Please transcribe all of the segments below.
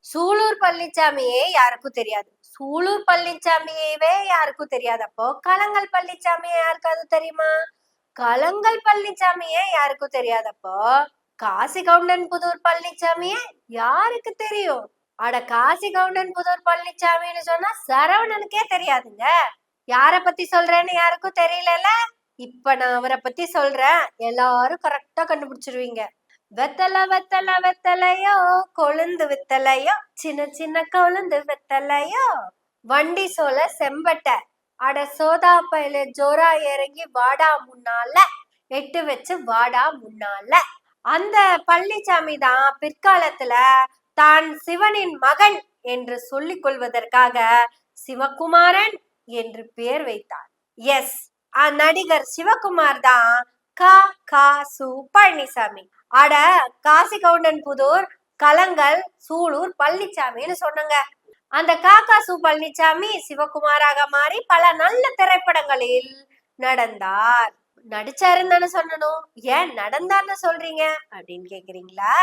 சூலூர் பழனிசாமியே யாருக்கும் தெரியாது. சூலூர் பழனிசாமியவே யாருக்கும் தெரியாது. அப்போ களங்கள் பழனிசாமியே யாருக்காவது தெரியுமா? களங்கள் பழனிசாமியே யாருக்கும் தெரியாதப்போ காசி கவுண்டன் புதூர் பழனிசாமியே யாருக்கு தெரியும்? அட காசி கவுண்டன் புதூர் பழனிசாமின்னு சொன்னா சரவணனுக்கே தெரியாதுங்க. யார பத்தி சொல்றேன்னு யாருக்கும் தெரியல. இப்ப நான் அவரை பத்தி சொல்றேன், எல்லாரும் கரெக்டா கண்டுபிடிச்சிருவீங்க. வெத்தலை வெத்தலை வெத்தலையோ கொழுந்து வித்தலையோ சின்ன சின்ன கொழுந்து வெத்தலையோ வண்டி சோல செம்பட்ட அட சோதா பையில ஜோரா இறங்கி வாடா முன்னால எட்டு வச்சு வாடா முன்னால. அந்த பழனிசாமி தான் பிற்காலத்துல தான் சிவனின் மகன் என்று சொல்லிக் கொள்வதற்காக சிவகுமாரன் என்று பெயர் வைத்தார். எஸ், நடிகர் சிவகுமார் தான் கா.சு. பழனிசாமி. அட காசி கவுண்டன் புதூர் களங்கள் சூலூர் பழனிசாமின்னு சொன்னங்க. அந்த கா.சு. பழனிசாமி சிவகுமாராக மாறி பல நல்ல திரைப்படங்களில் நடந்தார். நடிச்சாருன்னு தானே சொல்லணும், ஏன் நடந்தார்னு சொல்றீங்க அப்படின்னு கேக்குறீங்களா?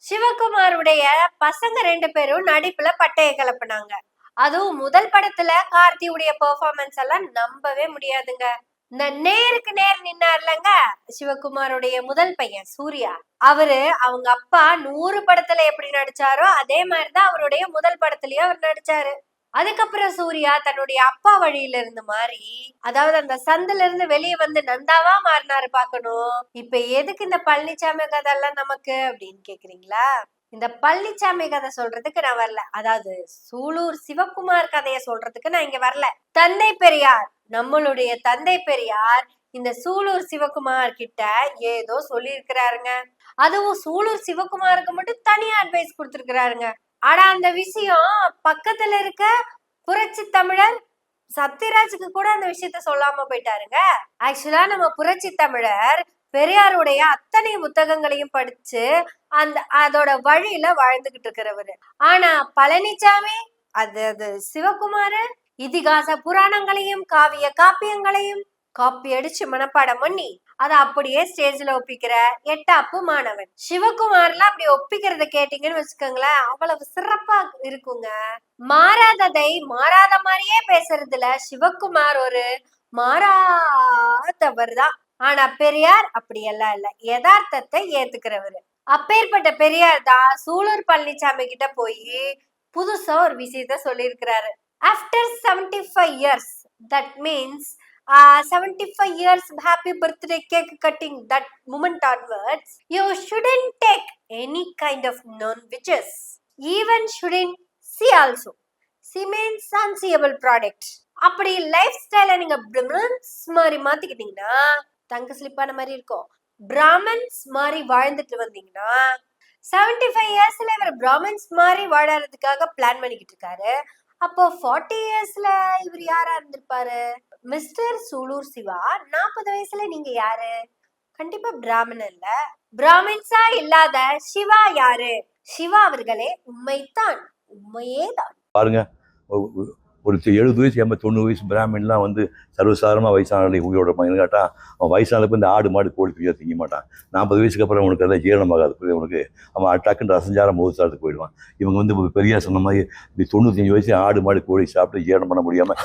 சிவகுமாருடைய பசங்க 2 பேரும் நடிப்புல பட்டைய கிளப்புனாங்க. அதுவும் முதல் படத்துல கார்த்தியுடைய பெர்ஃபார்மன்ஸ் எல்லாம் நம்பவே முடியாதுங்க. இந்த நேருக்கு நேர் நின்னார்லங்க சிவகுமாருடைய முதல் பையன் சூர்யா, அவரு அவங்க அப்பா 100 படத்துல எப்படி நடிச்சாரோ அதே மாதிரிதான் அவருடைய முதல் படத்துலயும் அவர் நடிச்சாரு. அதுக்கப்புறம் சூர்யா தன்னுடைய அப்பா வழியில இருந்து மாறி, அதாவது அந்த சந்துல இருந்து வெளியே வந்து நந்தாவா மாறினாரு பாக்கணும். இப்ப எதுக்கு இந்த பழனிசாமி கதை எல்லாம் நமக்கு அப்படின்னு கேக்குறீங்களா? இந்த பழனிசாமி கதை சொல்றதுக்கு நான் வரல, அதாவது சூலூர் சிவகுமார் கதைய சொல்றதுக்கு நான் இங்க வரல. தந்தை பெரியார், நம்மளுடைய தந்தை பெரியார் இந்த சூலூர் சிவகுமார் கிட்ட ஏதோ சொல்லி இருக்கிறாருங்க. அதுவும் சூலூர் சிவகுமாருக்கு மட்டும் தனியா அட்வைஸ் கொடுத்திருக்கிறாருங்க. ஆனா அந்த விஷயம் பக்கத்துல இருக்க புரட்சி தமிழர் சத்யராஜுக்கு கூட அந்த விஷயத்த சொல்லாம போயிட்டாருங்க. ஆக்சுவலா நம்ம புரட்சி தமிழர் பெரியாருடைய அத்தனை புத்தகங்களையும் படிச்சு அதோட வழியில வாழ்ந்துகிட்டு இருக்கிறவரு. ஆனா பழனிசாமி அது சிவகுமாரு இதிகாச புராணங்களையும் காவிய காப்பியங்களையும் காப்பி அடிச்சு மனப்பாடம் பண்ணி அதை அப்படியே ஸ்டேஜ்ல ஒப்பிக்கிற எட்டாப்பு மாணவன். சிவகுமார்லாம் அப்படி ஒப்பிக்கிறத கேட்டீங்கன்னு வச்சுக்கோங்களேன், அவ்வளவு சிறப்பா இருக்குங்க. மாறாததை மாறாத மாதிரியே பேசுறதுல சிவகுமார் ஒரு மாறாதவர் தான். ஆனா பெரியார் அப்படியெல்லாம் இல்ல, யதார்த்தத்தை ஏத்துக்கிறவரு. அப்பேற்பட்ட பெரியார் தான் சூலூர் பழனிசாமி கிட்ட போய் புதுசா ஒரு விஷயத்த சொல்லியிருக்கிறாரு. After 75 years, that means 75 years happy birthday cake cutting, that moment onwards you shouldn't take any kind of non-veggies, even shouldn't see also. See means unseeable product. அப்படி லைஃப் ஸ்டைல நீங்க பிராமன்ஸ் மாதிரி மாத்திக்கிட்டீங்கன்னா தங்க ஸ்லிப்பான மாதிரி இருக்கும். பிராமன்ஸ் மாதிரி வாழ்ந்துட்டு வந்தீங்கன்னா 75 yearsல இவர் பிராமன்ஸ் மாதிரி வாழறதுக்காக பிளான் பண்ணிக்கிட்டு இருக்காரு. அப்போ 40 yearsல இவர் யாரா இருந்திருப்பாரு? மிஸ்டர் சூலூர் சிவா 40 வயசுல நீங்க யாரு? கண்டிப்பா பிராமணன் இல்ல. பிராமின்ஸா இல்லாத சிவா யாரு? சிவா அவர்களே உண்மைத்தான், உண்மையே தான். பாருங்க, ஒரு 70 வயசு 90 வயசு பிராமின்லாம் வந்து சர்வசாதாரணமாக வயசானாலே உயிரோட பையன் கேட்டால் அவன் வயசானப்போ இந்த ஆடு மாடு கோழி பிரியா திங்க மாட்டான். 40 வயசுக்கு அப்புறம் அவனுக்கு எல்லாம் ஜீரணமாகாது. அவனுக்கு அவன் டக்குன்னு ரசஞ்சாரம் மோசாரத்துக்கு போயிடுவான். இவங்க வந்து பெரியா சொன்ன மாதிரி இந்த 95 வயசு ஆடு மாடு கோழி சாப்பிட்டு ஜீரணம் பண்ண முடியாம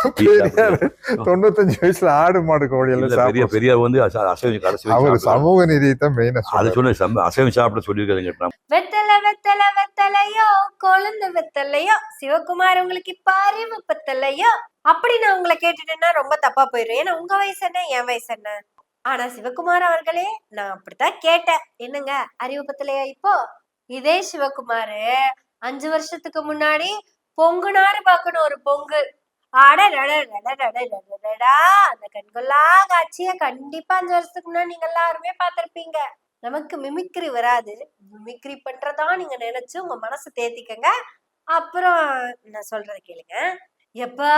95 வயசுல ஆடு மாடு கோழி எல்லாம் பெரியார் வந்து அசைவம் சமூக நீதியை மெயினா அதை சொன்ன அசைவம் சாப்பிட சொல்லியிருக்காங்க. வெத்தலை வெத்தலை வெத்தலையோ கொழுந்து வெத்தலையோ சிவகுமார் உங்களுக்கு இப்ப அறிவு பத்தலையோ அப்படி நான் உங்களை கேட்டுட்டேன்னா ரொம்ப தப்பா போயிடும். ஏன்னா உங்க வயசு என்ன, என் வயசு என்ன. ஆனா சிவகுமார் அவர்களே நான் அப்படித்தான் கேட்டேன், என்னங்க அறிவு பத்தலையா? இப்போ இதே சிவகுமாரு 5 வருஷத்துக்கு முன்னாடி பொங்குனாரு பாக்கணும் ஒரு பொங்கு. அந்த கண்கொள்ளா காட்சிய கண்டிப்பா 5 வருஷத்துக்கு முன்னாடி நீங்க எல்லாருமே பாத்திருப்பீங்க. நமக்கு மிமிக்ரி வராது, மிமிக்ரி பண்றதா நீங்க நினைச்சு உங்க மனசு தேத்திக்கங்க. அப்புறம் நான் சொல்றத கேளுங்க. எப்பா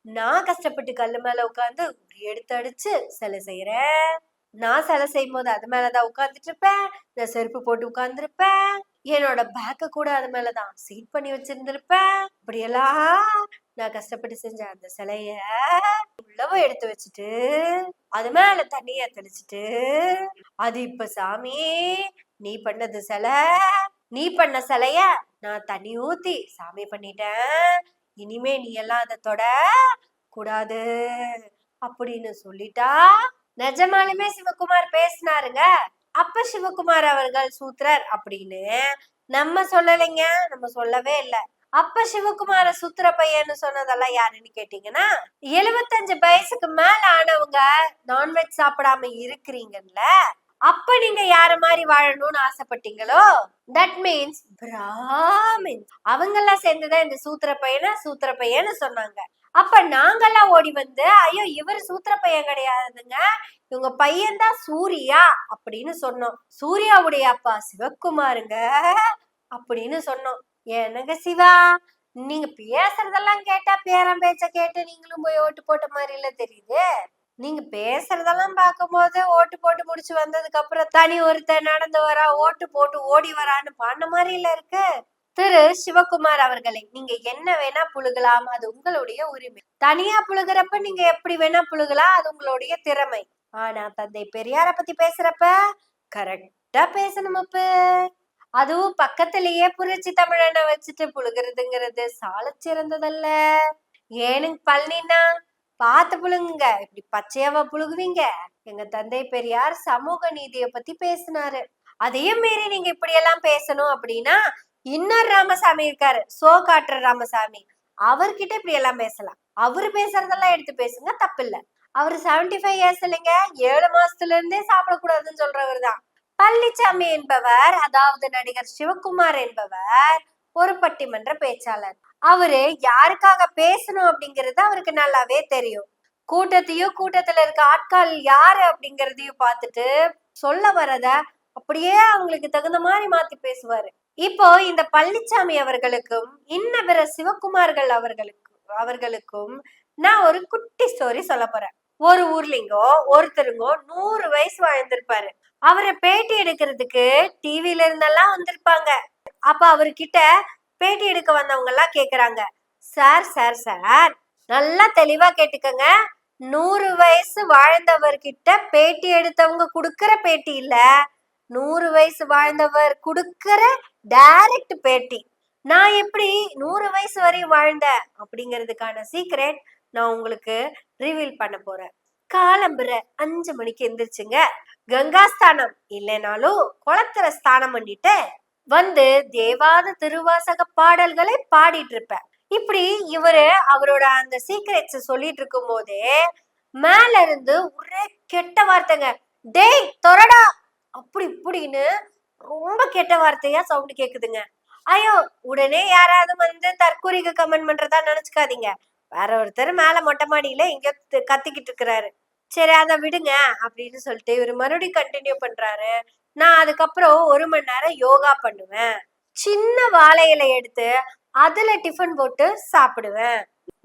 நான் கஷ்டப்பட்டு கல்லு மேல உட்காந்து எடுத்து அடிச்சு சிலை செய்யறேன். நான் சிலை செய்யும் போது அது மேலதான் உட்கார்ந்துட்டு இருப்பேன். நான் செருப்பு போட்டு உட்கார்ந்துருப்பேன். என்னோட பேக்க கூட அது மேலதான் சீட் பண்ணி வச்சிருந்திருப்பேன். இப்படியெல்லாம் நான் கஷ்டப்பட்டு செஞ்ச அந்த சிலைய உள்ளவ எடுத்து வச்சுட்டு அது மேல தண்ணிய தெளிச்சுட்டு அது இப்ப சாமி நீ பண்ணது சிலை நீ பண்ண சிலைய நான் தண்ணி ஊத்தி சாமி பண்ணிட்டேன், இனிமே நீ எல்லாம் அதை தொட கூடாது அப்படின்னு சொல்லிட்டா. நிஜமாலுமே சிவகுமார் பேசினாருங்க. அப்ப சிவகுமார் அவர்கள் சூத்திரர் அப்படின்னு நம்ம சொல்லலைங்க, நம்ம சொல்லவே இல்லை. அப்ப சிவகுமார சூத்திர பையன்னு சொன்னதெல்லாம் யாருன்னு கேட்டீங்கன்னா, 75 வயசுக்கு மேல ஆனவங்க நான்வெஜ் சாப்பிடாம இருக்கிறீங்கல்ல, அப்ப நீங்க யார மாதிரி வாழணும்னு ஆசைப்பட்டீங்களோ, தட் மீன்ஸ் பிராமின், அவங்க எல்லாம் சேர்ந்துதான் இந்த சூத்திர பையன்னு சொன்னாங்க. அப்ப நாங்கெல்லாம் ஓடி வந்து, ஐயோ இவர் சூத்திர பையன் கிடையாதுங்க, இவங்க பையன்தான் சூர்யா அப்படின்னு சொன்னோம். சூர்யாவுடைய அப்பா சிவகுமாருங்க அப்படின்னு சொன்னோம். என்னங்க சிவா, நீங்க பேசுறதெல்லாம் கேட்டா பேரம் பேச்ச கேட்டு நீங்களும் போய் ஓட்டு போட்ட மாதிரி இல்ல தெரியுது. நீங்க பேசுறதெல்லாம் பார்க்கும்போது ஓட்டு போட்டு முடிச்சு வந்ததுக்கு அப்புறம் தனி ஒருத்தர் நடந்து வரா, ஓட்டு போட்டு ஓடி வரான்னு பாடின மாதிரி இல்ல இருக்கு. திரு சிவகுமார் அவர்களை, நீங்க என்ன வேணா புழுகலாம், அது உங்களுடைய உரிமை. தனியா புழுகிறப்ப நீங்க எப்படி வேணா புழுகலாம், அது உங்களுடைய திறமை. ஆனா தந்தை பெரியார பத்தி பேசுறப்ப கரெக்டா பேசணும். அப்ப அதுவும் பக்கத்திலேயே புரட்சி தமிழனை வச்சுட்டு புழுகிறதுங்கிறது சால சிறந்ததல்ல. ஏனுங்க பழனினா, பார்த்து புழுங்குங்க, இப்படி பச்சையாவா புழுகுவீங்க? எங்க தந்தை பெரியார் சமூக நீதியை பத்தி பேசினாரு. அதையும் மீறி நீங்க இப்படி எல்லாம் பேசணும் அப்படின்னா, இன்னொரு ராமசாமி இருக்காரு, சோ காட்டுற ராமசாமி, அவர்கிட்ட இப்படி எல்லாம் பேசலாம். அவரு பேசுறதெல்லாம் எடுத்து பேசுங்க, தப்பு இல்ல. அவரு 75 இயர்ஸ் இல்லைங்க, 7 மாசத்துல இருந்தே சாப்பிடக்கூடாதுன்னு சொல்றவர் தான். பழனிசாமி என்பவர், அதாவது நடிகர் சிவகுமார் என்பவர் ஒரு பட்டிமன்ற பேச்சாளர். அவரு யாருக்காக பேசணும் அப்படிங்கறது அவருக்கு நல்லாவே தெரியும். கூட்டத்தையும் கூட்டத்துல இருக்க ஆட்கள் யாரு அப்படிங்கறதையும் பார்த்துட்டு சொல்ல வரத அப்படியே அவங்களுக்கு தகுந்த மாதிரி மாத்தி பேசுவாரு. இப்போ இந்த பழனிசாமி அவர்களுக்கும் இன்ன பிற சிவகுமார்கள் அவர்களுக்கும் நான் ஒரு குட்டி ஸ்டோரி சொல்ல போறேன். ஒரு ஊர்லிங்கோ ஒருத்தருங்கோ 100 வயசு வாழ்ந்திருப்பாரு. அவரை பேட்டி எடுக்கிறதுக்கு டிவில இருந்தெல்லாம் வந்திருப்பாங்க. அப்ப அவர்கிட்ட பேட்டி எடுக்க வந்தவங்க எல்லாம் கேக்குறாங்க, சார் சார் சார் நல்லா தெளிவா கேட்டுக்கங்க, 100 வயசு வாழ்ந்தவர்கிட்ட பேட்டி எடுத்தவங்க குடுக்கிற பேட்டி இல்ல, 100 வயசு வாழ்ந்தவர் குடுக்கிற டைரக்ட் பேட்டி. நான் எப்படி 100 வயசு வரையும் வாழ்ந்தேன் அப்படிங்கிறதுக்கான சீக்ரெட் நான் உங்களுக்கு ரிவீல் பண்ண போறேன். காலம்புற 5 மணிக்கு எந்திரிச்சுங்க, கங்கா ஸ்தானம் இல்லைனாலும் குளத்துல ஸ்தானம் பண்ணிட்டு வந்து தேவாத திருவாசக பாடல்களை பாடிட்டு இருப்பேன். இப்படி இவரு அவரோட அந்த சீக்ரெட்ஸ் சொல்லிட்டு இருக்கும் போதே மேல இருந்து ஒரே கெட்ட வார்த்தைங்க, டேய் தொரடா அப்படி இப்படின்னு ரொம்ப கெட்ட வார்த்தையா சவுண்ட் கேக்குதுங்க. ஐயோ, உடனே யாராவது வந்து தற்கூரிக்கு கமெண்ட் பண்றதா நினைச்சுக்காதீங்க. வேற ஒருத்தர் மேல மொட்டை மாடியில இங்க கத்திக்கிட்டு இருக்கிறாரு. சரி அதை விடுங்க அப்படின்னு சொல்லிட்டு இவர் மறுபடியும் கண்டினியூ பண்றாரு. நான் அதுக்கப்புறம் 1 மணி நேரம் யோகா பண்ணுவேன், சின்ன வாழை இலை எடுத்து அதுல டிஃபன் போட்டு சாப்பிடுவேன்,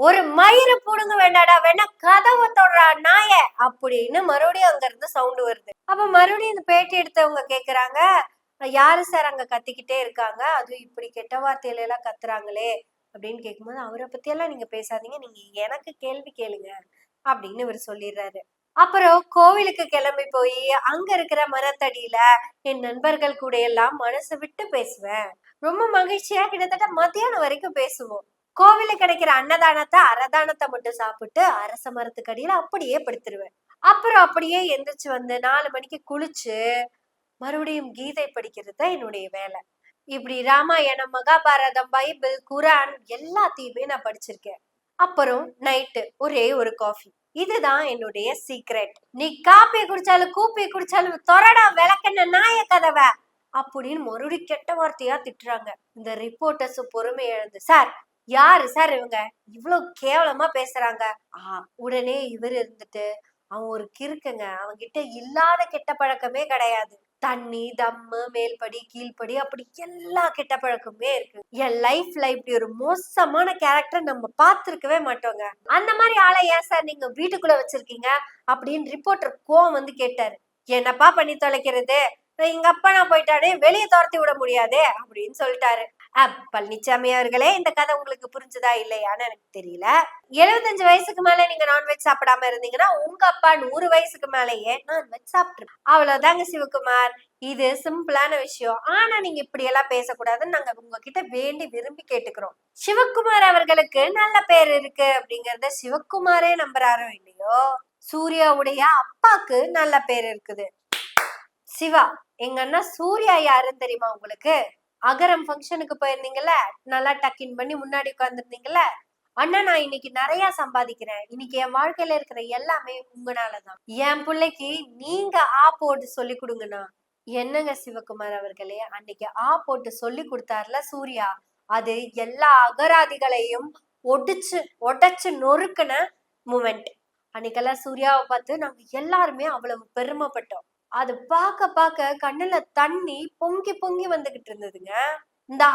ஒரு மயிரை போடுங்க வேண்டாடா, வேணா கதவை தொடுறா நாய அப்படின்னு மறுபடியும் அங்க இருந்து சவுண்ட் வருது. அப்ப மறுபடியும் இந்த பேட்டி எடுத்தவங்க கேக்குறாங்க, யாரு சார் அங்க கத்திக்கிட்டே இருக்காங்க, அதுவும் இப்படி கெட்ட வார்த்தையில எல்லாம் கத்துறாங்களே அப்படின்னு கேட்கும்போது, அவரை பத்தி எல்லாம் நீங்க பேசாதீங்க, நீங்க எனக்கு கேள்வி கேளுங்க அப்படின்னு இவர் சொல்லிடுறாரு. அப்புறம் கோவிலுக்கு கிளம்பி போய் அங்க இருக்கிற மரத்தடியில என் நண்பர்கள் கூட எல்லாம் மனசு விட்டு பேசுவேன். ரொம்ப மகிழ்ச்சியா கிட்டத்தட்ட மத்தியானம் வரைக்கும் பேசுவோம். கோவில கிடைக்கிற அன்னதானத்தை அரதானத்தை மட்டும் சாப்பிட்டு அரச மரத்துக்கு அடியில அப்படியே படுத்துருவேன். அப்புறம் அப்படியே எந்திரிச்சு வந்து 4 மணிக்கு குளிச்சு மறுபடியும் கீதை படிக்கிறது தான் என்னுடைய வேலை. இப்படி ராமாயணம், மகாபாரதம், பைபிள், குரான் எல்லாத்தையுமே நான் படிச்சிருக்கேன். அப்புறம் நைட்டு ஒரே ஒரு காஃபி, இதுதான் என்னுடைய சீக்ரெட். நீ காப்பி குடிச்சாலும் கூப்பி குடிச்சாலும் தொரடா விளக்கென்ன நாய கதவை அப்படின்னு மறுபடியும் கெட்ட வார்த்தையா திட்டுறாங்க. இந்த ரிப்போர்ட்டர்ஸ் பொறுமை இழந்து, சார் யாரு சார் இவங்க இவ்வளவு கேவலமா பேசுறாங்க? உடனே இவர் இருந்துட்டு, அவன் ஒரு கிறுக்குங்க, அவன்கிட்ட இல்லாத கெட்ட பழக்கமே கிடையாது, தண்ணி தம்மு மேல்படி கீழ்படி அப்படி எல்லா கெட்ட பழக்கமே இருக்கு. என் லைஃப்ல இப்படி ஒரு மோசமான கேரக்டர் நம்ம பார்த்திருக்கவே மாட்டோங்க. அந்த மாதிரி ஆளை ஏன் சார் நீங்க வீட்டுக்குள்ள வச்சிருக்கீங்க அப்படின்னு ரிப்போர்ட்டர் கோவம் வந்து கேட்டாரு. என்னப்பா பண்ணி தொலைக்கிறது, எங்க அப்பா நான் போயிட்டானே, வெளியே துரத்தி விட முடியாதே அப்படின்னு சொல்லிட்டாரு. பழனிசாமி அவர்களே, இந்த கதை உங்களுக்கு புரிஞ்சுதா இல்லையான்னு எனக்கு தெரியல. 75 வயசுக்கு மேல நீங்க நான்வெஜ் சாப்பிடாம இருந்தீங்கன்னா உங்க அப்பா 100 வயசுக்கு மேலேயே நான்வெஜ் சாப்பிட்டு அவ்வளவுதாங்க சிவகுமார். இது சிம்பிளான விஷயம். ஆனா நீங்க இப்படி எல்லாம் பேசக்கூடாதுன்னு நாங்க உங்ககிட்ட வேண்டி விரும்பி கேட்டுக்கிறோம். சிவகுமார் அவர்களுக்கு நல்ல பேர் இருக்கு அப்படிங்கறத சிவகுமாரே நம்புறாரோ இல்லையோ, சூர்யாவுடைய அப்பாக்கு நல்ல பேர் இருக்குது. சிவா, எங்க அண்ணா சூர்யா யாருன்னு தெரியுமா உங்களுக்கு? அகரம் ஃபங்க்ஷனுக்கு போயிருந்தீங்கல்ல, நல்லா டக்கின் பண்ணி முன்னாடி உட்கார்ந்துருந்தீங்கல்ல, அண்ணா நான் இன்னைக்கு நிறைய சம்பாதிக்கிறேன், இன்னைக்கு என் வாழ்க்கையில இருக்கிற எல்லாமே உங்களாலதான், என் பிள்ளைக்கு நீங்க போட்டு சொல்லி கொடுங்கண்ணா. என்னங்க சிவகுமார் அவர்களே, அன்னைக்கு போட்டு சொல்லி கொடுத்தாருல சூர்யா, அது எல்லா அகராதிகளையும் உடைச்சு நொறுக்குன மூமெண்ட். அன்னைக்கெல்லாம் சூர்யாவை பார்த்து நாங்க எல்லாருமே அவ்வளவு பெருமைப்பட்டோம். அது பார்க்க கண்ணுல தண்ணி பொங்கி பொங்கி வந்துகிட்டு இருந்ததுங்க. இந்த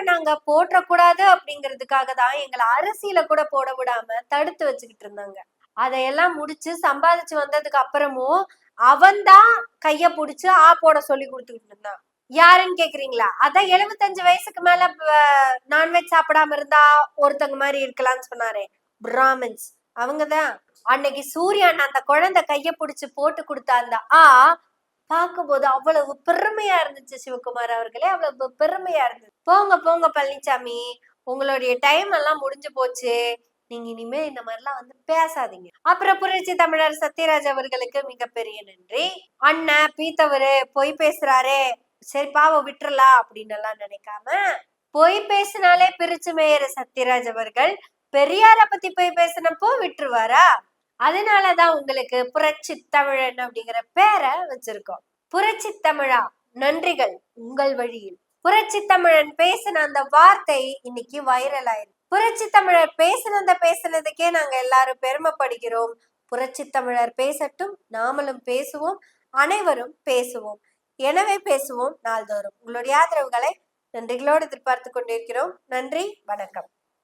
நாங்க போற்றக்கூடாது அப்படிங்கிறதுக்காக தான் எங்களை அரிசியில கூட போட விடாம தடுத்து வச்சுக்கிட்டு இருந்தாங்க. அதையெல்லாம் முடிச்சு சம்பாதிச்சு வந்ததுக்கு அப்புறமும் அவன்தான் கைய புடிச்சு போட சொல்லி கொடுத்துக்கிட்டு இருந்தான். யாருன்னு கேக்குறீங்களா? அதான் 75 வயசுக்கு மேல நான்வெஜ் சாப்பிடாம இருந்தா ஒருத்தங்க மாதிரி இருக்கலாம்னு சொன்னாரே, பிராமின்ஸ், அவங்கதான். அன்னைக்கு சூர்யான் அந்த குழந்தை கைய புடிச்சு போட்டு கொடுத்த அந்த பார்க்கும்போது அவ்வளவு பெருமையா இருந்துச்சு சிவகுமார் அவர்களே, அவ்வளவு பெருமையா இருந்தது. போங்க போங்க பழனிசாமி, உங்களுடைய டைம் எல்லாம் முடிஞ்சு போச்சு. நீங்க இனிமே இந்த மாதிரிலாம் வந்து பேசாதீங்க. அப்புறம் புரட்சி தமிழர் சத்யராஜ் அவர்களுக்கு மிகப்பெரிய நன்றி. அண்ணன் பீத்தவரு பொய் பேசுறாரே, சரி பாவம் விட்டுறலாம் அப்படின்னு எல்லாம் நினைக்காம, பொய் பேசினாலே பிரிச்சு மேயற சத்யராஜ் அவர்கள் பெரியார பத்தி போய் பேசினப்போ விட்டுருவாரா? அதனாலதான் உங்களுக்கு புரட்சி தமிழன் அப்படிங்கிற பேரை வச்சிருக்கோம். புரட்சி தமிழா, நன்றிகள் உங்கள் வழியில். புரட்சி தமிழன் பேசின அந்த வார்த்தை இன்னைக்கு வைரல் ஆயிருக்கு. புரட்சி தமிழர் பேசினதுக்கே நாங்க எல்லாரும் பெருமைப்படுகிறோம். புரட்சி தமிழர் பேசட்டும், நாமளும் பேசுவோம், அனைவரும் பேசுவோம். எனவே பேசுவோம் நாள்தோறும். உங்களுடைய ஆதரவுகளை நன்றிகளோடு எதிர்பார்த்து கொண்டிருக்கிறோம். நன்றி, வணக்கம்.